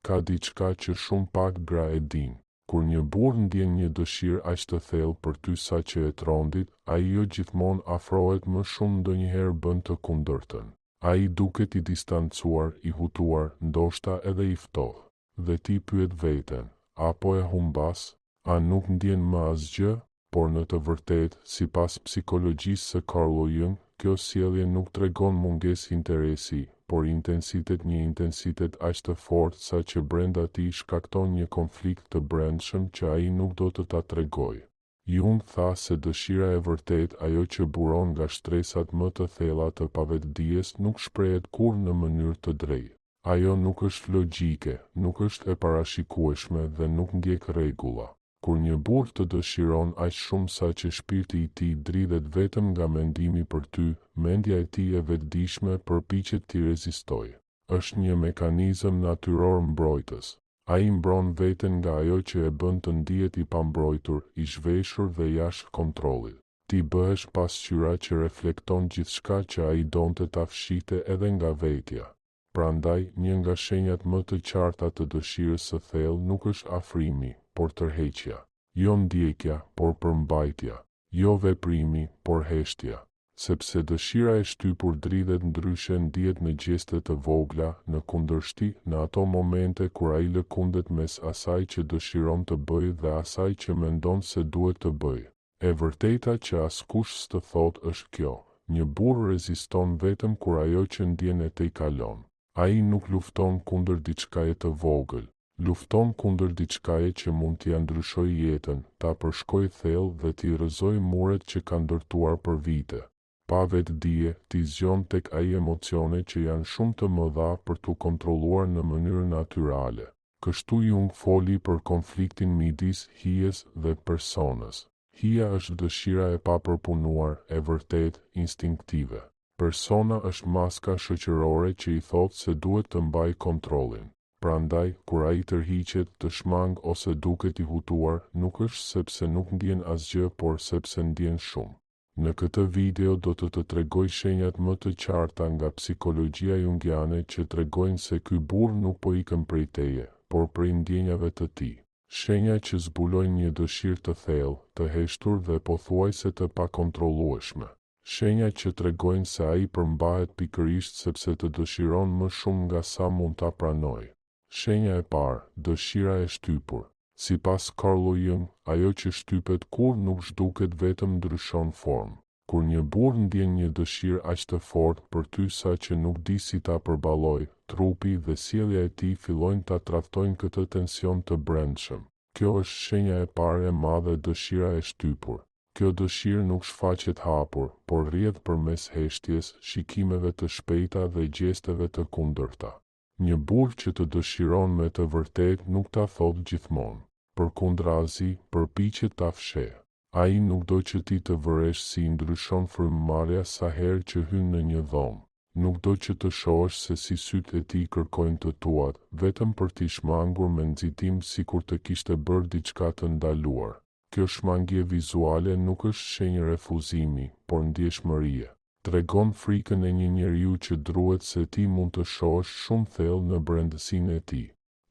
Ka diçka që shumë pak gra e din. Kur një burr ndjen një dëshirë aq të thellë për ty sa që e trondit, ai jo gjithmonë afrohet më shumë, ndonjëherë bën të kundërtën. Ai duket i distancuar, i hutuar, ndoshta edhe i ftohtë. Dhe ti pyet veten, apo e humbas? A nuk ndjen më asgjë? Por në të vërtetë, sipas psikologjisë së Carl Jung, kjo sjellje nuk tregon mungesë interesi, por një intensitet aq të fortë sa që brenda tij shkakton një konflikt të brendshëm që ai nuk do të ta tregojë. Jung tha se dëshira e vërtetë, ajo që buron nga shtresat më të thella të pavetdijes, nuk shprehet kurrë në mënyrë të drejtë. Ajo nuk është logjike, nuk është e parashikueshme dhe nuk ndjek rregulla. Kur një burr të dëshiron aq shumë sa që shpirti i tij dridhet vetëm nga mendimi për ty, mendja e tij e vetëdijshme përpiqet t'i rezistojë. Është një mekanizëm natyror mbrojtës. Ai mbron veten nga ajo që e bën të ndihet i pambrojtur, i zhveshur dhe jashtë kontrollit. Ti bëhesh pasqyra që reflekton gjithçka që ai donte ta fshihte edhe nga vetja. Prandaj, një nga shenjat më të qarta të dëshirës së thellë nuk është afrimi, por tërheqja. Jo ndjekja, por përmbajtja. Jo veprimi, por heshtja. Sepse dëshira e shtypur dridhet ndryshe, ndihet në gjeste të vogla, në kundërshti, në ato momente kur ai lëkundet mes asaj që dëshiron të bëjë dhe asaj që mendon se duhet të bëjë. E vërteta që askush s'të thot është kjo: një burr reziston vetëm kur ajo që ndjen e tejkalon. Ai nuk lufton kundër diçkaje të vogël, lufton kundër diçkaje që mund t'i ndryshojë jetën, ta përshkojë thellë dhe t'i rrëzojë muret që ka ndërtuar për vite. Pa vetdije, t'i zgjon tek ai emocione që janë shumë të mëdha për t'u kontrolluar në mënyrë natyrale. Kështu Jung foli për konfliktin midis hijes dhe personës. Hija është dëshira e papërpunuar, e vërtetë, instinktive. Persona është maska shoqërore që i thotë se duhet të mbajë kontrollin. Prandaj, kur ai tërhiqet, të shmang ose duket i hutuar, nuk është sepse nuk ndjen asgjë, por sepse ndjen shumë. Në këtë video do të tregoj shenjat më të qarta nga psikologjia jungiane që tregojnë se ky burr nuk po ikën prej teje, por prej ndjenjave të tij. Shenja që zbulojnë një dëshirë të thellë, të heshtur dhe pothuajse të pakontrollueshme. Shenja që tregojnë se ai përmbahet pikërisht sepse të dëshiron më shumë nga sa mund ta pranojë. Shenja e parë, dëshira e shtypur. Sipas Carl Jung, ajo që shtypet kurrë nuk zhduket, vetëm ndryshon formë. Kur një burr ndjen një dëshirë aq të fortë për ty sa që nuk di si ta përballojë, trupi dhe sjellja e tij fillojnë ta tradhtojnë këtë tension të brendshëm. Kjo është shenja e parë e madhe, dëshira e shtypur. Kjo dëshirë nuk shfaqet hapur, por rrjedh përmes heshtjes, shikimeve të shpejta dhe gjesteve të kundërta. Një burr që të dëshiron me të vërtetë nuk ta thot gjithmonë. Përkundrazi, përpiqet ta fshehë. Ai nuk do që ti të vëresh si ndryshon frymëmarrja sa herë që hyn në një dhomë. Nuk do që të shohësh se si sytë e tij kërkojnë të tuat, vetëm për t'i shmangur me nxitim sikur të kishte bërë diçka të ndaluar. Kjo shmangje vizuale nuk është shenjë refuzimi, por ndjeshmërie. Tregon frikën e një njeriu që druhet se ti mund të shohësh shumë thellë në brendësinë e tij.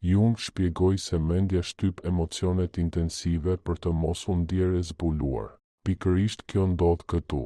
Jung shpjegoi se mendja shtyp emocionet intensive për të mos u ndjerë e zbuluar. Pikërisht kjo ndodh këtu.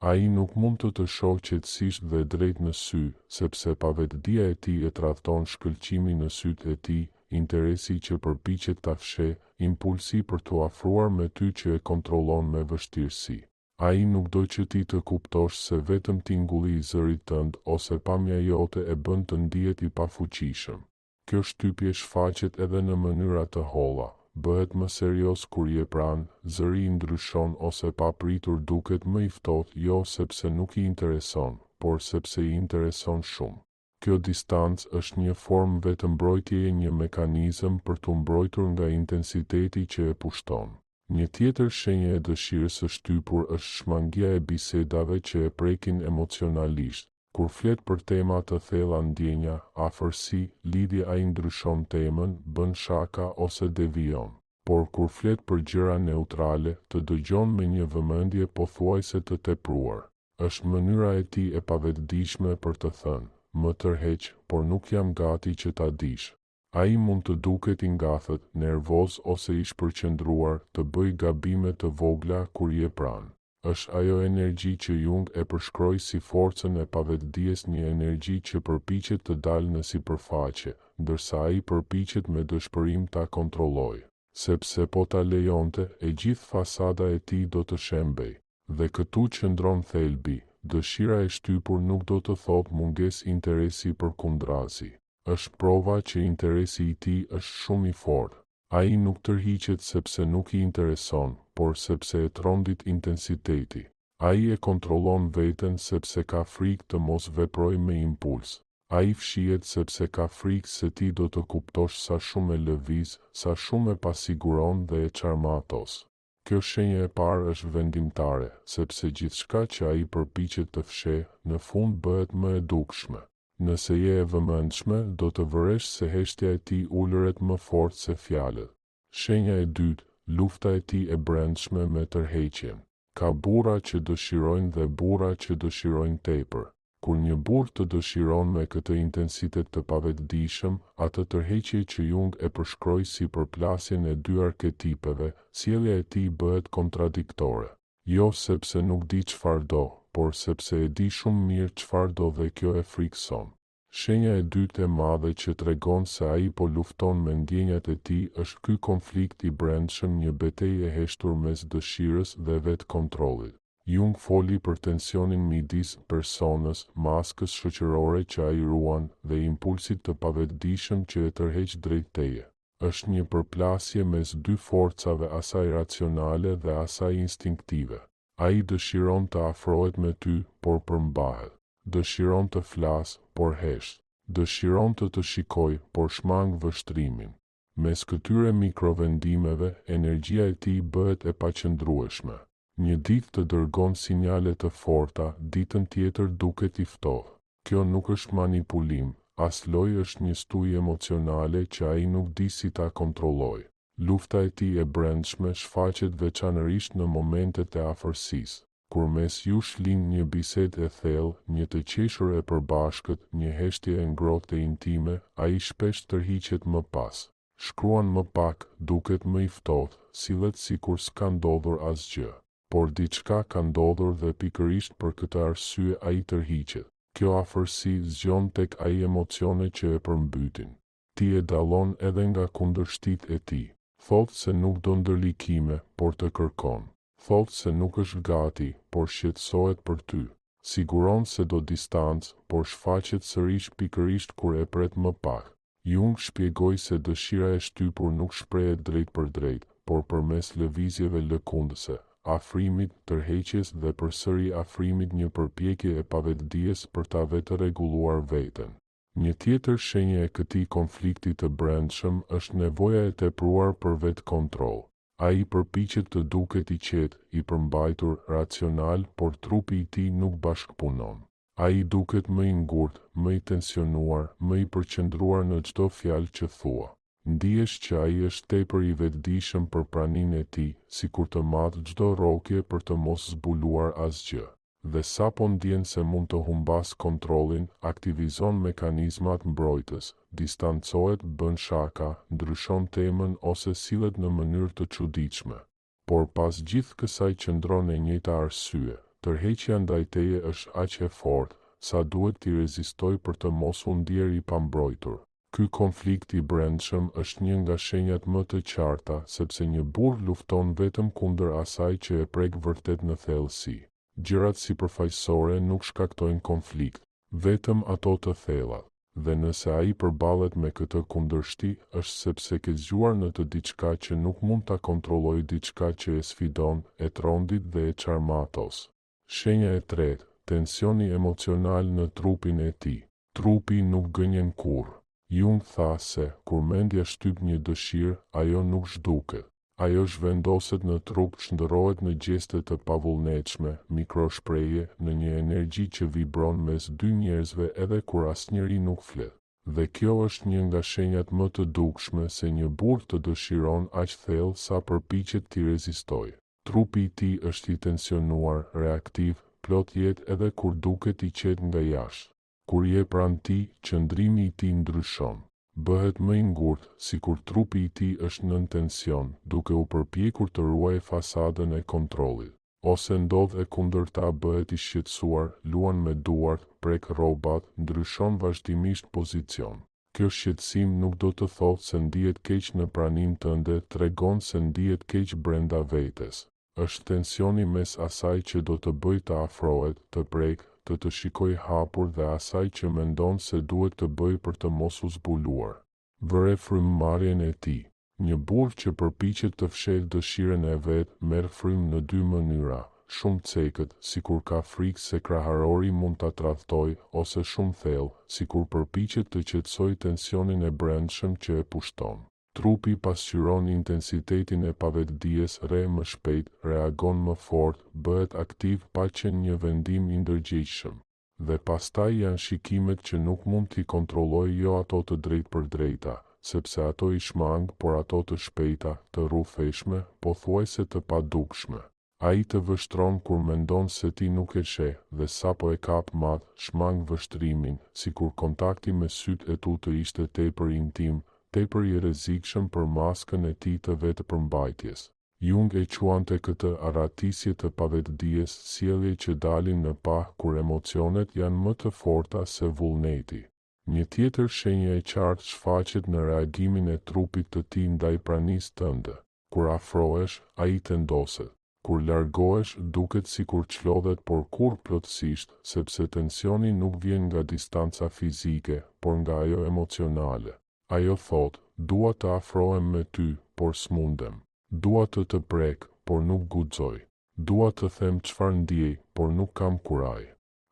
Ai nuk mund të shohë qetësisht dhe drejt në sy, sepse pavetdia e tij e tradhton shkëlqimin në sytë e tij, interesi që përpiqet ta fshehë, impulsi për t'u afruar me ty që e kontrollon me vështirësi. Ai nuk do që ti të kuptosh se vetëm tingulli i zërit tënd ose pamja jote e bën të ndihet i pafuqishëm. Kjo shtypje shfaqet edhe në mënyra të holla. Bëhet më serioz kur je pranë, zëri i ndryshon ose papritur duket më i ftohtë, jo sepse nuk i intereson, por sepse i intereson shumë. Kjo distancë është një formë vetëmbrojtjeje, një mekanizëm për t'u mbrojtur nga intensiteti që e pushton. Një tjetër shenjë e dëshirës së shtypur është shmangia e bisedave që e prekin emocionalisht. Kur flet për tema të thella, ndjenja, afërsi, lidhje, ai ndryshon temën, bën shaka ose devijon. Por kur flet për gjëra neutrale, të dëgjon me një vëmendje pothuajse të tepruar. Është mënyra e tij e pavetdijshme për të thënë: më tërheq, por nuk jam gati që ta dish. Ai mund të duket i ngathet, nervoz ose i shpërqendruar, të bëj gabime të vogla kur je pranë. Është ajo energji që Jung e përshkroi si forcën e pavetdijes, një energji që përpiqet të dalë në sipërfaqe, ndërsa ai përpiqet me dëshpërim ta kontrollojë, sepse po ta lejonte, e gjithë fasada e tij do të shembej. Dhe këtu qëndron thelbi, dëshira e shtypur nuk do të thotë mungesë interesi përkundrazi. Është prova që interesi i tij është shumë i fortë. Ai nuk tërhiqet sepse nuk i intereson, por sepse e trondit intensiteti. Ai e kontrollon veten sepse ka frikë të mos veprojë me impuls. Ai fshihet sepse ka frikë se ti do të kuptosh sa shumë e lëviz, sa shumë e pasiguron dhe e çarmatos. Kjo shenjë e parë është vendimtare, sepse gjithçka që ai përpiqet të fshehë, në fund bëhet më e dukshme. Nëse je e vëmendshme, do të vëresh se heshtja e tij ulëret më fort se fjalët. Shenja e dytë, lufta e tij e brendshme me tërheqjen. Ka burra që dëshirojnë dhe burra që dëshirojnë tepër. Kur një burr të dëshiron me këtë intensitet të pavetdijshëm, atë tërheqje që Jung e përshkroi si përplasjen e dy arketipeve, sjellja e tij bëhet kontradiktore. Jo sepse nuk di çfarë do, por sepse e di shumë mirë çfarë do dhe kjo e frikson. Shenja e dytë e madhe që tregon se ai po lufton me ndjenjat e tij është ky konflikt i brendshëm, një betejë e heshtur mes dëshirës dhe vetkontrollit. Jung foli për tensionin midis personës, maskës shoqërore që ai ruan, dhe impulsit të pavetdijshëm që e tërheq drejt teje. Është një përplasje mes dy forcave, asaj racionale dhe asaj instinktive. Ai dëshiron të afrohet me ty, por përmbahet. Dëshiron të flas, por hesht. Dëshiron të shikoj, por shmang vështrimin. Mes këtyre mikrovendimeve, energjia e tij bëhet e paqëndrueshme. Një ditë të dërgon sinjale të forta, ditën tjetër duket i ftohtë. Kjo nuk është manipulim, as lojë, është një stujë emocionale që ai nuk di si ta kontrollojë. Lufta e tij e brendshme shfaqet veçanërisht në momentet e afërsisë, kur mes jush lind një bisedë e thellë, një të qeshur e përbashkët, një heshtje e ngrohtë e intime, ai shpesh tërhiqet më pas. Shkruan më pak, duket më i ftohtë, sillet sikur s'ka ndodhur asgjë. Por diçka ka ndodhur dhe pikërisht për këtë arsye ai tërhiqet. Kjo afërsi zgjon tek ai emocione që e përmbytin. Ti e dallon edhe nga kundërshtit e tij. Thotë se nuk do ndërlikime, por të kërkon. Thotë se nuk është gati, por shqetësohet për ty. Siguron se do distancë, por shfaqet sërish pikërisht kur e pret më pak. Jung shpjegoi se dëshira e shtypur nuk shprehet drejt për drejt, por përmes lëvizjeve lëkundëse, afrimit, tërheqjes dhe përsëri afrimit, një përpjekje e pavetdijes për ta vetë rregulluar veten. Një tjetër shenjë e këtij konflikti të brendshëm është nevoja e tepruar për vetkontroll. Ai përpiqet të duket i qetë, i përmbajtur, racional, por trupi i tij nuk bashkëpunon. Ai duket më i ngurtë, më i tensionuar, më i përqendruar në çdo fjalë që thua. Ndihesh që ai është tepër i vetëdijshëm për praninë e tij, sikur të matë çdo rrokje për të mos zbuluar asgjë. Dhe sapo ndjen se mund të humbas kontrollin, aktivizon mekanizmat mbrojtës, distancohet, bën shaka, ndryshon temën ose sillet në mënyrë të çuditshme. Por pas gjithë kësaj qëndron e njëjta arsye. Tërheqja ndaj teje është aq e fortë, sa duhet t'i rezistoj për të mos u ndier i pambrojtur. Ky konflikt i brendshëm është një nga shenjat më të qarta, sepse një burr lufton vetëm kundër asaj që e prek vërtet në thellësi. Gjërat sipërfaqësore nuk shkaktojnë konflikt, vetëm ato të thella. Dhe nëse ai përballet me këtë kundërshti, është sepse ke zgjuar në të diçka që nuk mund ta kontrollojë, diçka që e sfidon, e trondit dhe e çarmatos. Shenja e tretë, tensioni emocional në trupin e tij. Trupi nuk gënjen kurrë. Jung tha se, kur mendja shtyp një dëshirë, ajo nuk zhduket. Ajo zhvendoset në trup, shndërrohet në gjeste të pavullnetshme, mikroshprehje, në një energji që vibron mes dy njerëzve edhe kur asnjëri nuk flet. Dhe kjo është një nga shenjat më të dukshme se një burr të dëshiron aq thellë sa përpiqet t'i rezistojë. Trupi i tij është i tensionuar, reaktiv, plot jetë edhe kur duket i qetë nga jashtë. Kur je pranë tij, qëndrimi i tij ndryshon. Bëhet më i ngurtë, sikur trupi i tij është nën tension, duke u përpjekur të ruajë fasadën e kontrollit. Ose ndodh e kundërta, bëhet i shqetësuar, luan me duart, prek rrobat, ndryshon vazhdimisht pozicion. Kjo shqetësim nuk do të thotë se ndihet keq në praninë tënde, tregon se ndihet keq brenda vetes. Është tensioni mes asaj që do të bëj të afrohet, të prek, të shikoj hapur dhe asaj që mendon se duhet të bëj për të mos u zbuluar. Vëre frymëmarrjen e tij. Një burr që përpiqet të fshehë dëshirën e vet, merr frymë në dy mënyra, shumë cekët, sikur ka frikë se kraharori mund ta tradhtojë, ose shumë thellë, sikur përpiqet të qetësojë tensionin e brendshëm që e pushton. Trupi pasqyron intensitetin e pavetdijes, rre më shpejt, reagon më fort, bëhet aktiv pa qenë një vendim i ndërgjegjshëm. Dhe pastaj janë shikimet që nuk mund t'i kontrollojë, jo ato të drejtpërdrejta, sepse ato i shmang, por ato të shpejta, të rrufeshme, pothuajse të padukshme. Ai të vështron kur mendon se ti nuk e sheh, dhe sapo e kap mat, shmang vështrimin, sikur kontakti me sytë e tu të ishte tepër intim, tepër i rrezikshëm për maskën e tij të vetëpërmbajtjes. Jung e quante këtë arratisje të pavetdijes, sjellje që dalin në pah kur emocionet janë më të forta se vullneti. Një tjetër shenjë e qartë shfaqet në reagimin e trupit të tij ndaj pranisë tënde. Kur afrohesh, ai tendoset. Kur largohesh, duket sikur çlodhet, por kur plotësisht, sepse tensioni nuk vjen nga distanca fizike, por nga ajo emocionale. Ajo thot, dua të afrohem me ty, por s'mundem. Dua të prek, por nuk guxoj. Dua të them çfarë ndjej, por nuk kam kuraj.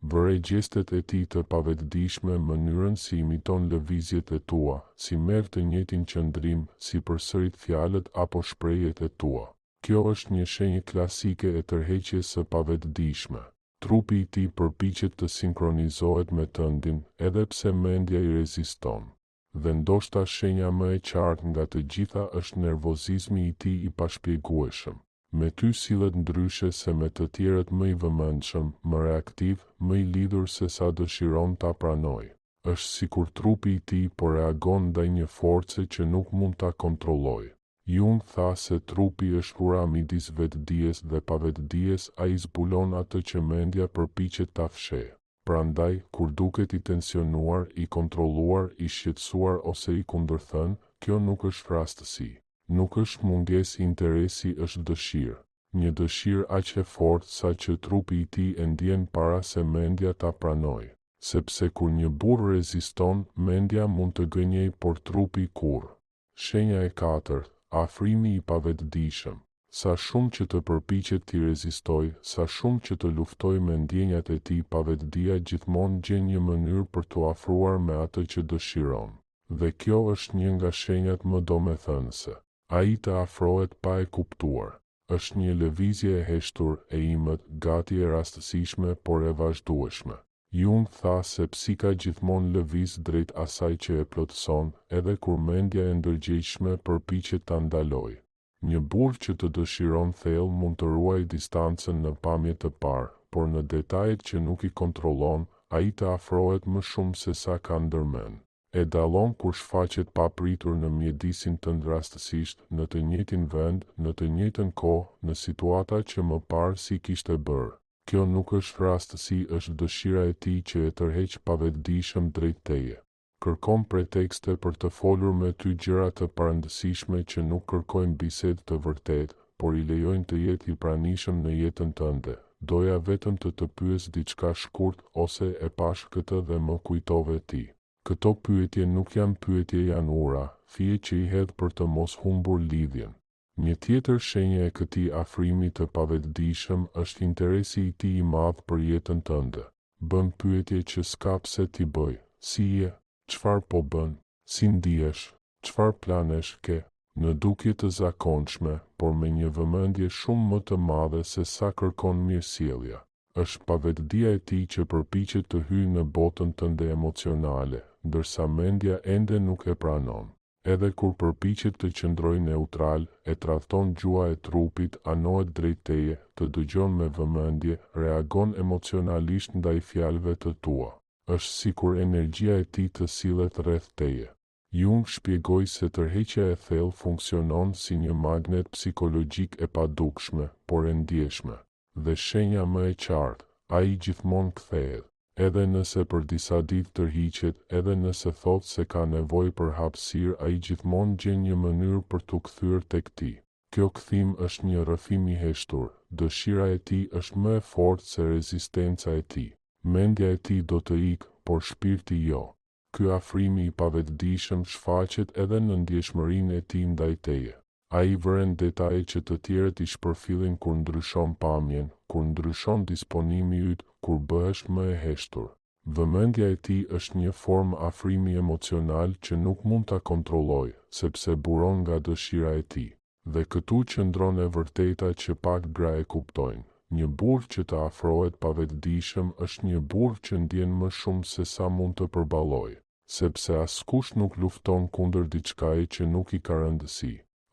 Vëre gjestet e tij të pavetdijshme, mënyrën si imiton lëvizjet e tua, si merr të njëjtin qëndrim, si përsërit fjalët apo shprehjet e tua. Kjo është një shenjë klasike e tërheqjes së pavetdijshme. Trupi i tij përpiqet të sinkronizohet me tëndin, edhe pse mendja i reziston. Dhe ndoshta shenja më e qartë nga të gjitha është nervozizmi i tij i pashpjegueshëm. Me ty sillet ndryshe se me të tjerët, më i vëmendshëm, më reaktiv, më i lidhur se sa dëshiron ta pranojë. Është sikur trupi i tij po reagon ndaj një force që nuk mund ta kontrollojë. Jung tha se trupi është ura midis vetdijes dhe pavetdijes, ai zbulon atë që mendja përpiqet ta fshehë. Prandaj, kur duket i tensionuar, i kontrolluar, i shqetësuar ose i kundërthënë, kjo nuk është rastësi. Nuk është mungesë interesi, është dëshirë. Një dëshirë aq e fortë sa që trupi i tij e ndjen para se mendja ta pranojë. Sepse kur një burr reziston, mendja mund të gënjej, por trupi kurrë. Shenja e katërt, afrimi i pavetdijshëm. Sa shumë që të përpiqet t'i rezistoj, sa shumë që të luftoj me ndjenjat e tij, pavetdia gjithmonë gjen një mënyrë për t'u afruar me atë që dëshiron. Dhe kjo është një nga shenjat më domethënëse. Ai të afrohet pa e kuptuar. Është një lëvizje e heshtur, e imët, gati e rastësishme, por e vazhdueshme. Jung tha se psika gjithmonë lëviz drejt asaj që e plotëson, edhe kur mendja e ndërgjegjshme përpiqet ta ndalojë. Një burr që të dëshiron thellë mund të ruajë distancën në pamje të parë, por në detajet që nuk i kontrollon, ai të afrohet më shumë se sa ka ndërmend. E dallon kur shfaqet papritur në mjedisin tënd rastësisht, në të njëjtin vend, në të njëjtën kohë, në situata që më parë si kishte bërë. Kjo nuk është rastësi, është dëshira e tij që e tërheq pavetdijshëm drejt teje. Kërkon pretekste për të folur me ty gjëra të parëndësishme që nuk kërkojnë bisedë të vërtetë, por i lejojnë të jetë i pranishëm në jetën tënde. Doja vetëm të pyes diçka shkurt, ose e pash këtë dhe më kujtove ti. Këto pyetje nuk janë pyetje, janë ura, fije që i hedh për të mos humbur lidhjen. Një tjetër shenjë e këtij afrimi të pavetdijshëm është interesi i tij i madh për jetën tënde. Bën pyetje që s'ka pse t'i bëj. Si je? Çfarë po bën? Si ndihesh? Çfarë planesh ke? Në dukje të zakonshme, por me një vëmendje shumë më të madhe se sa kërkon mirësjellja. Është pavetdia e tij që përpiqet të hyjë në botën tënde emocionale, ndërsa mendja ende nuk e pranon. Edhe kur përpiqet të qëndrojë neutral, e tradhton gjua e trupit, anohet drejt teje, të dëgjon me vëmendje, reagon emocionalisht ndaj fjalëve të tua. Është sikur energjia e tij të sillet rreth teje. Jung shpjegoi se tërheqja e thellë funksionon si një magnet psikologjik e padukshme, por e ndjeshme, dhe shenja më e qartë, ai gjithmonë kthehet, edhe nëse për disa ditë tërhiqet, edhe nëse thot se ka nevojë për hapësirë, ai gjithmonë gjen një mënyrë për t'u kthyer tek ti. Kjo kthim është një rrëfim i heshtur, dëshira e tij është më e fortë se rezistenca e tij. Mendja e tij do të ikë, por shpirti jo. Ky afrimi i pavetëdijshëm shfaqet edhe në ndjeshmërinë e tij ndaj teje. Ai vëren detaje që të tjerët i shpërfillin kur ndryshon pamjen, kur ndryshon disponimi yt, kur bëhesh më e heshtur. Vëmendja e tij është një formë afrimi emocional që nuk mund ta kontrollojë, sepse buron nga dëshira e tij. Dhe këtu qëndron e vërteta që pak gra e kuptojnë. Një burr që të afrohet pavetëdijshëm është një burr që ndjen më shumë se sa mund të përballojë, sepse askush nuk lufton kundër diçkaje që nuk i ka rëndësi.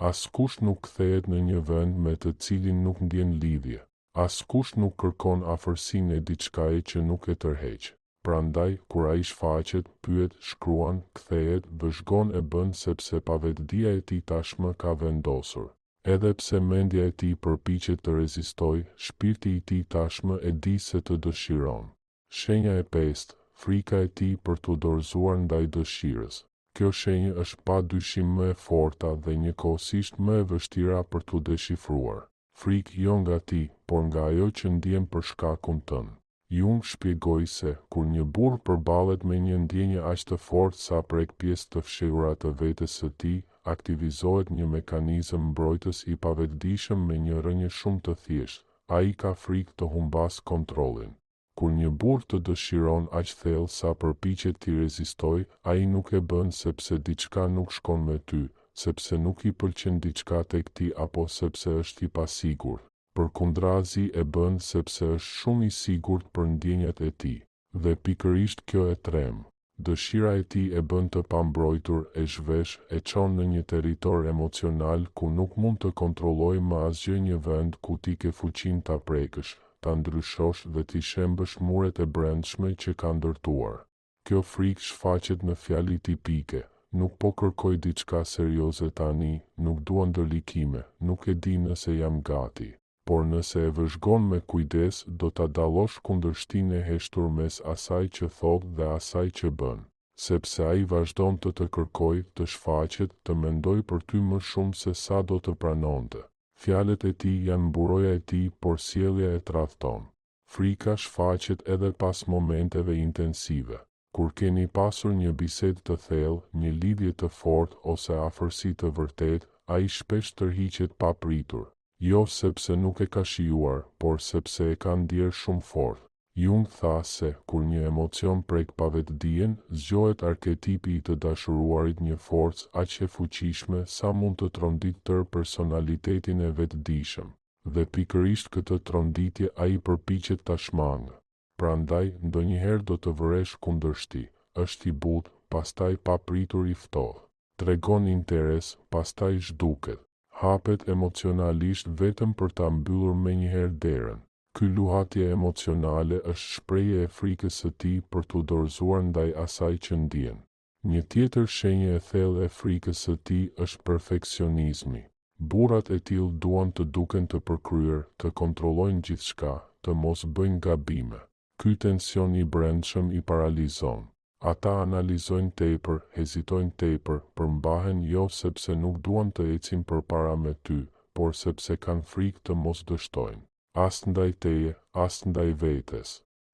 Askush nuk kthehet në një vend me të cilin nuk ndjen lidhje. Askush nuk kërkon afërsinë e diçkaje që nuk e tërheq. Prandaj, kur ai shfaqet, pyet, shkruan, kthehet, vëzhgon e bën sepse pavetëdia e tij tashmë ka vendosur. Edhe pse mendja e tij përpiqet të rezistojë, shpirti i tij tashmë e di se të dëshiron. Shenja e pestë, frika e tij për t'u dorëzuar ndaj dëshirës. Kjo shenjë është padyshim më e forta dhe njëkohësisht më e vështira për t'u deshifruar. Frikë jo nga ti, por nga ajo që ndjen për shkakun tënd. Jung shpjegoi se, kur një burr përballet me një ndjenjë aq të fortë sa prek pjesë të fshehura të vetes së tij, aktivizohet një mekanizëm mbrojtës i pavetëdijshëm me një rrënje shumë të thjeshtë. Ai ka frikë të humbas kontrollin. Kur një burr të dëshiron aq thellë sa përpiqet t'i rezistojë, ai nuk e bën sepse diçka nuk shkon me ty, sepse nuk i pëlqen diçka tek ti apo sepse është i pasigurt. Përkundrazi e bën sepse është shumë i sigurt për ndjenjat e tij, dhe pikërisht kjo e trem. Dëshira e tij e bën të pambrojtur, e zhvesh, e çon në një territor emocional ku nuk mund të kontrollojë më asgjë, një vend ku ti ke fuqinë ta prekësh, ta ndryshosh dhe t'i shembësh muret e brendshme që ka ndërtuar. Kjo frikë shfaqet në fjali tipike. Nuk po kërkoj diçka serioze tani, nuk dua ndërlikime, nuk e di nëse jam gati. Por nëse e vëzhgon me kujdes, do ta dallosh kundërshtinë e heshtur mes asaj që thot dhe asaj që bën. Sepse ai vazhdon të kërkoj, të shfaqet, të mendoj për ty më shumë se sa do të pranonte. Fjalët e tij janë buroja e tij, por sjellja e tradhton. Frika shfaqet edhe pas momenteve intensive. Kur keni pasur një bisedë të thellë, një lidhje të fortë ose afërsi të vërtetë, ai shpesh tërhiqet pa pritur. Jo sepse nuk e ka shijuar, por sepse e ka ndjer shumë fort. Jung tha se, kur një emocion prek pavetëdijen, zgjohet arketipi i të dashuruarit, një forcë aq e fuqishme sa mund të trondit tërë personalitetin e vetëdijshëm. Dhe pikërisht këtë tronditje ai përpiqet ta shmangë. Prandaj, ndonjëherë do të vëresh kundërshti, është i butë, pastaj pa pritur i ftohet. Tregon interes, pastaj zhduket. Hapet emocionalisht vetëm për ta mbyllur menjëherë derën. Ky luhatje emocionale është shprehje e frikës së tij për t'u dorëzuar ndaj asaj që ndjen. Një tjetër shenjë e thellë e frikës së tij është perfeksionizmi. Burrat e tillë duan të duken të përkryer, të kontrollojnë gjithçka, të mos bëjnë gabime. Ky tension i brendshëm i paralizon. Ata analizojnë tepër, hezitojnë tepër, përmbahen jo sepse nuk duan të ecin përpara me ty, por sepse kanë frikë të mos dështojnë. As ndaj teje, as ndaj vetes.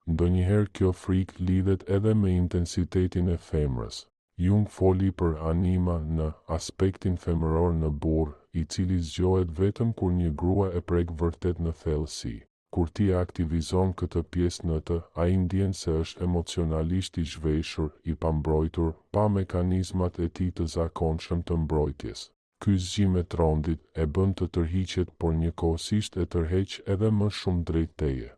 Ndonjëherë kjo frikë lidhet edhe me intensitetin e femrës. Jung foli për anima në aspektin femëror në burr, i cili zgjohet vetëm kur një grua e prek vërtet në thellësi. Kur ti aktivizon këtë pjesë në të, ai ndjen se është emocionalisht i zhveshur, i pambrojtur, pa mekanizmat e tij të zakonshëm të mbrojtjes. Ky zgjim e trondit e bën të tërhiqet, por njëkohësisht e tërheq edhe më shumë drejt teje.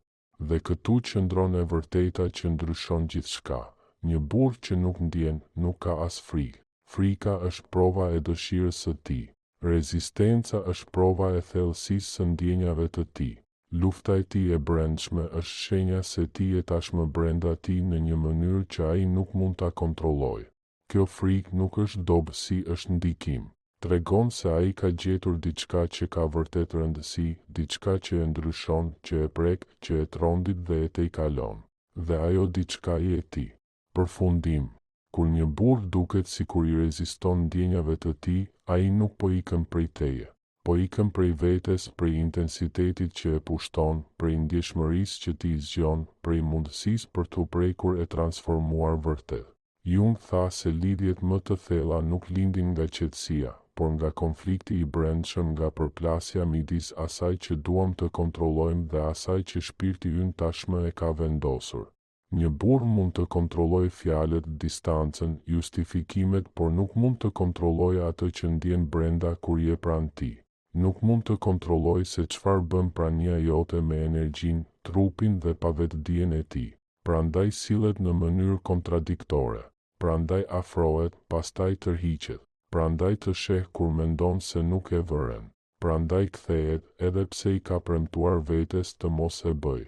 Dhe këtu qëndron e vërteta që ndryshon gjithçka. Një burr që nuk ndjen, nuk ka as frikë. Frika është prova e dëshirës së tij. Rezistenca është prova e thellësisë së ndjenjave të tij. Lufta e tij e brendshme është shenja se ti je tashmë brenda tij në një mënyrë që ai nuk mund ta kontrollojë. Kjo frikë nuk është dobë si është ndikim. Tregon se ai ka gjetur diçka që ka vërtet rëndësi, diçka që e ndryshon, që e prek, që e trondit dhe e tejkalon. Dhe ajo diçka i e tij. Përfundim. Kur një burr duket sikur i reziston ndjenjave të tij, ai nuk po ikën prej teje, po ikën prej vetes, prej intensitetit që e pushton, prej ndjeshmërisë që t'i zgjon, prej mundësisë për t'u prekur e transformuar vërtet. Jung tha se lidhjet më të thella nuk lindin nga qetësia, por nga konflikti i brendshëm, nga përplasja midis asaj që duam të kontrollojmë dhe asaj që shpirti ynë tashmë e ka vendosur. Një burr mund të kontrollojë fjalët, distancën, justifikimet, por nuk mund të kontrollojë atë që ndjen brenda kur je pranë tij. Nuk mund të kontrollojë se çfarë bën prania jote me energjinë, trupin dhe pavetdijen e tij. Prandaj sillet në mënyrë kontradiktore. Prandaj afrohet, pastaj tërhiqet. Prandaj të sheh kur mendon se nuk e vëren. Prandaj kthehet, edhe pse i ka premtuar vetes të mos e bëj.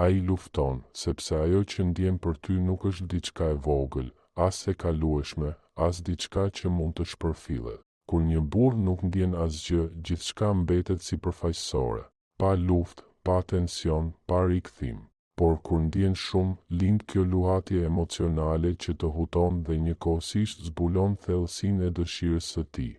Ai lufton, sepse ajo që ndjen për ty nuk është diçka e vogël, as e kalueshme, as diçka që mund të shpërfillet. Kur një burr nuk ndjen asgjë, gjithçka mbetet sipërfaqësore. Pa luftë, pa tension, pa rikthim. Por kur ndjen shumë, lind kjo luhatje emocionale që të huton dhe njëkohësisht zbulon thellësinë e dëshirës së tij.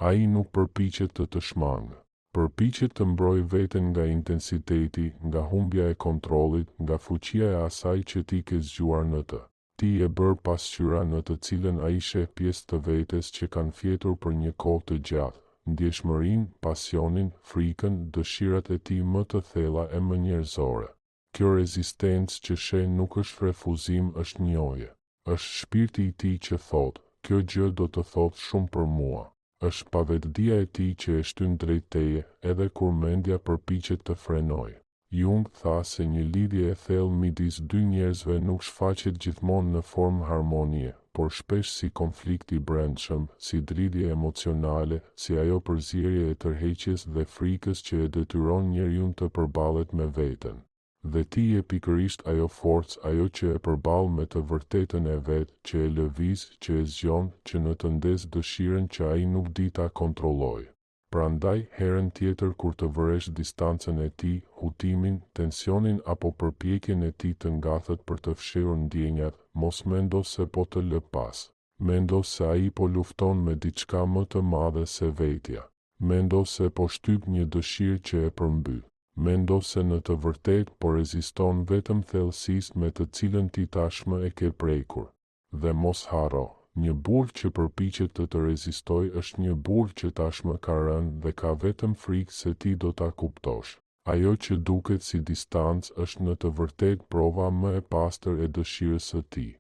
Ai nuk përpiqet të shmangë. Përpiqet të mbrojë veten nga intensiteti, nga humbja e kontrollit, nga fuqia e asaj që ti ke zgjuar në të. Ti e bër pasqyra në të cilën ai sheh pjesë të vetes që kanë fjetur për një kohë të gjatë, ndjeshmërinë, pasionin, frikën, dëshirat e tij më të thella e më njerëzore. Kjo rezistencë që sheh nuk është refuzim, është njohje. Është shpirti i tij që thotë, kjo gjë do të thotë shumë për mua. Është pavetdia e tij që e shtyn drejt teje, edhe kur mendja përpiqet të frenojë. Jung tha se një lidhje e thellë midis dy njerëzve nuk shfaqet gjithmonë në formë harmonie, por shpesh si konflikt i brendshëm, si dridhje emocionale, si ajo përzierje e tërheqjes dhe frikës që e detyron njeriu të përballet me veten. Dhe ti je pikërisht ajo forcë, ajo që e përball me të vërtetën e vet, që e lëviz, që e zgjon, që në të ndes dëshirën që ai nuk di ta kontrollojë. Prandaj, herën tjetër kur të vëresh distancën e tij, hutimin, tensionin apo përpjekjen e tij të ngathet për të fshirur ndjenjat, mos mendo se po të lë pas. Mendo se ai po lufton me diçka më të madhe se vetja. Mendo se po shtyp një dëshirë që e përmbyll. Mendo se në të vërtetë po reziston vetëm thellësisë me të cilën ti tashmë e ke prekur. Dhe mos harro, një burr që përpiqet të rezistojë është një burr që tashmë ka rënë dhe ka vetëm frikë se ti do ta kuptosh. Ajo që duket si distancë është në të vërtetë prova më e pastër e dëshirës së tij.